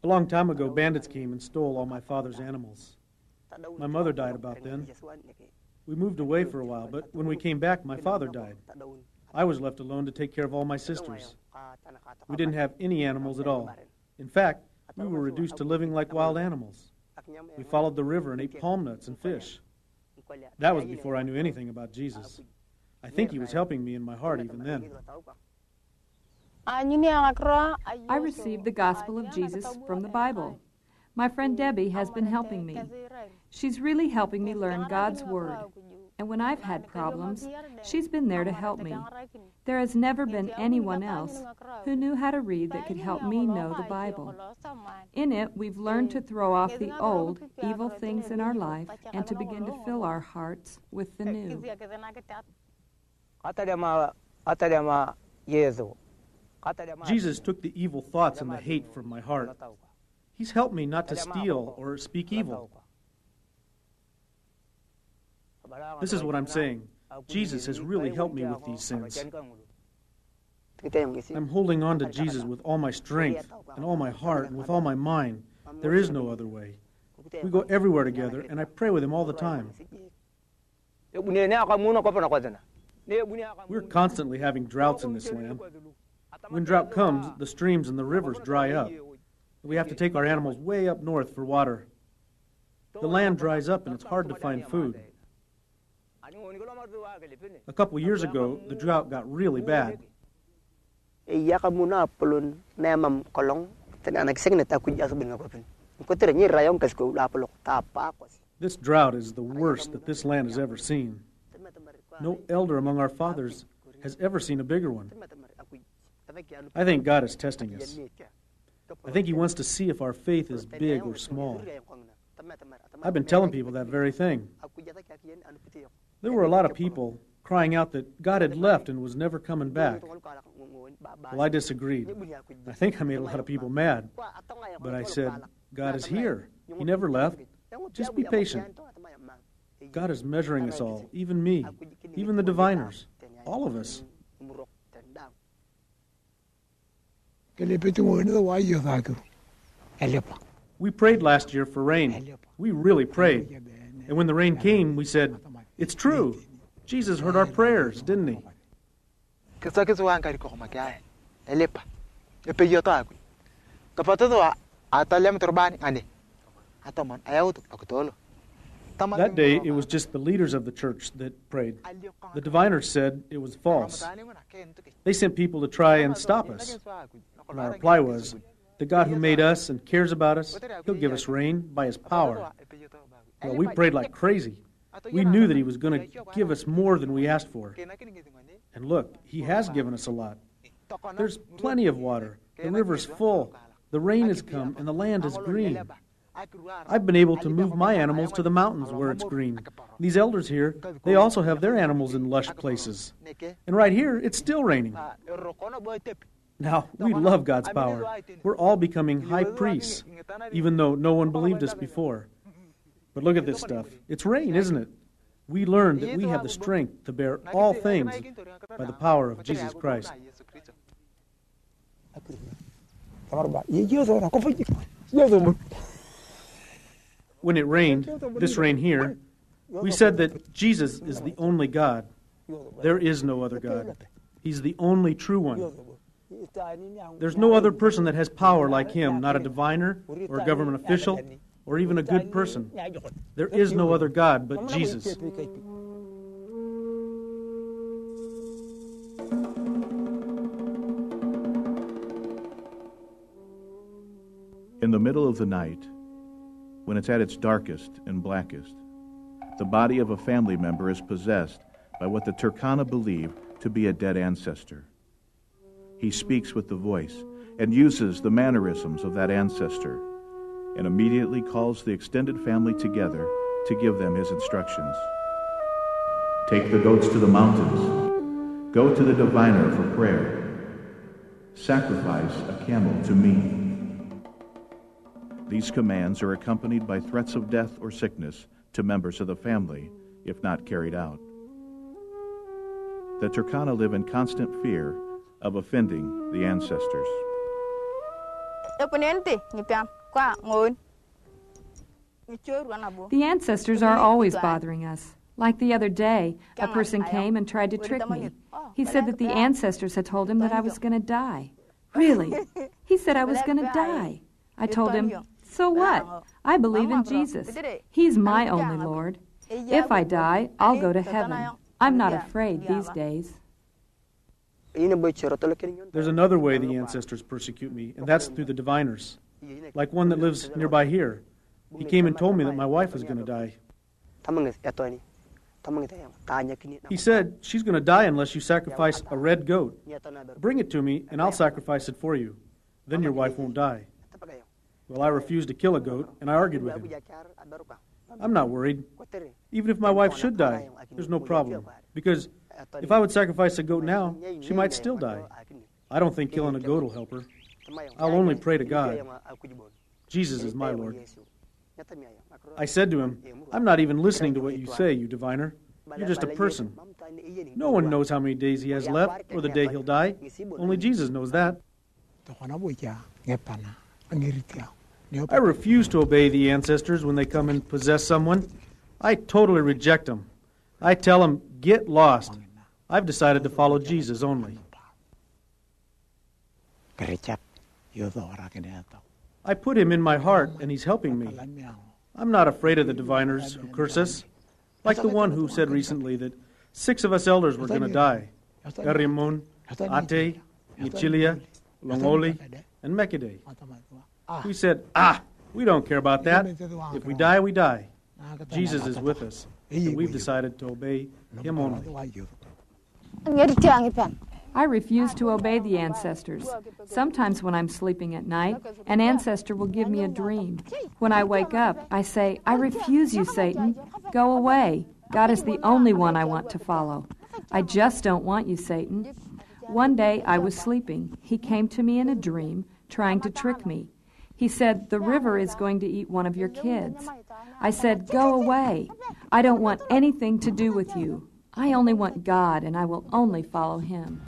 A long time ago, bandits came and stole all my father's animals. My mother died about then. We moved away for a while, but when we came back, my father died. I was left alone to take care of all my sisters. We didn't have any animals at all. In fact, we were reduced to living like wild animals. We followed the river and ate palm nuts and fish. That was before I knew anything about Jesus. I think he was helping me in my heart even then. I received the gospel of Jesus from the Bible. My friend Debbie has been helping me. She's really helping me learn God's Word. And when I've had problems, she's been there to help me. There has never been anyone else who knew how to read that could help me know the Bible. In it, we've learned to throw off the old, evil things in our life and to begin to fill our hearts with the new. Jesus took the evil thoughts and the hate from my heart. He's helped me not to steal or speak evil. This is what I'm saying. Jesus has really helped me with these sins. I'm holding on to Jesus with all my strength and all my heart and with all my mind. There is no other way. We go everywhere together, and I pray with him all the time. We're constantly having droughts in this land. When drought comes, the streams and the rivers dry up. We have to take our animals way up north for water. The land dries up, and it's hard to find food. A couple years ago, the drought got really bad. This drought is the worst that this land has ever seen. No elder among our fathers has ever seen a bigger one. I think God is testing us. I think he wants to see if our faith is big or small. I've been telling people that very thing. There were a lot of people crying out that God had left and was never coming back. Well, I disagreed. I think I made a lot of people mad. But I said, God is here. He never left. Just be patient. God is measuring us all, even me, even the diviners, all of us. We prayed last year for rain. We really prayed. And when the rain came, we said, it's true. Jesus heard our prayers, didn't he? That day, it was just the leaders of the church that prayed. The diviners said it was false. They sent people to try and stop us. And our reply was, the God who made us and cares about us, he'll give us rain by his power. Well, we prayed like crazy. We knew that he was going to give us more than we asked for. And look, he has given us a lot. There's plenty of water. The river's full. The rain has come, and the land is green. I've been able to move my animals to the mountains where it's green. These elders here, they also have their animals in lush places. And right here, it's still raining. Now, we love God's power. We're all becoming high priests, even though no one believed us before. But look at this stuff. It's rain, isn't it? We learned that we have the strength to bear all things by the power of Jesus Christ. When it rained, this rain here, we said that Jesus is the only God. There is no other God. He's the only true one. There's no other person that has power like him, not a diviner or a government official or even a good person. There is no other God but Jesus. In the middle of the night, when it's at its darkest and blackest, the body of a family member is possessed by what the Turkana believe to be a dead ancestor. He speaks with the voice and uses the mannerisms of that ancestor and immediately calls the extended family together to give them his instructions. Take the goats to the mountains. Go to the diviner for prayer. Sacrifice a camel to me. These commands are accompanied by threats of death or sickness to members of the family, if not carried out. The Turkana live in constant fear of offending the ancestors. The ancestors are always bothering us. Like the other day, a person came and tried to trick me. He said that the ancestors had told him that I was going to die. Really? He said I was going to die. I told him, so what? I believe in Jesus. He's my only Lord. If I die, I'll go to heaven. I'm not afraid these days. There's another way the ancestors persecute me, and that's through the diviners. Like one that lives nearby here. He came and told me that my wife was going to die. He said, she's going to die unless you sacrifice a red goat. Bring it to me, and I'll sacrifice it for you. Then your wife won't die. Well, I refused to kill a goat, and I argued with him. I'm not worried. Even if my wife should die, there's no problem. Because if I would sacrifice a goat now, she might still die. I don't think killing a goat will help her. I'll only pray to God. Jesus is my Lord. I said to him, I'm not even listening to what you say, you diviner. You're just a person. No one knows how many days he has left or the day he'll die. Only Jesus knows that. I refuse to obey the ancestors when they come and possess someone. I totally reject them. I tell them, get lost. I've decided to follow Jesus only. I put him in my heart, and he's helping me. I'm not afraid of the diviners who curse us. Like the one who said recently that 6 of us elders were going to die. Erimon, Ate, Michilia, Longoli, and Mekide. We said, we don't care about that. If we die, we die. Jesus is with us, and we've decided to obey him only. I refuse to obey the ancestors. Sometimes when I'm sleeping at night, an ancestor will give me a dream. When I wake up, I say, I refuse you, Satan. Go away. God is the only one I want to follow. I just don't want you, Satan. One day I was sleeping. He came to me in a dream, trying to trick me. He said, the river is going to eat one of your kids. I said, go away. I don't want anything to do with you. I only want God, and I will only follow him.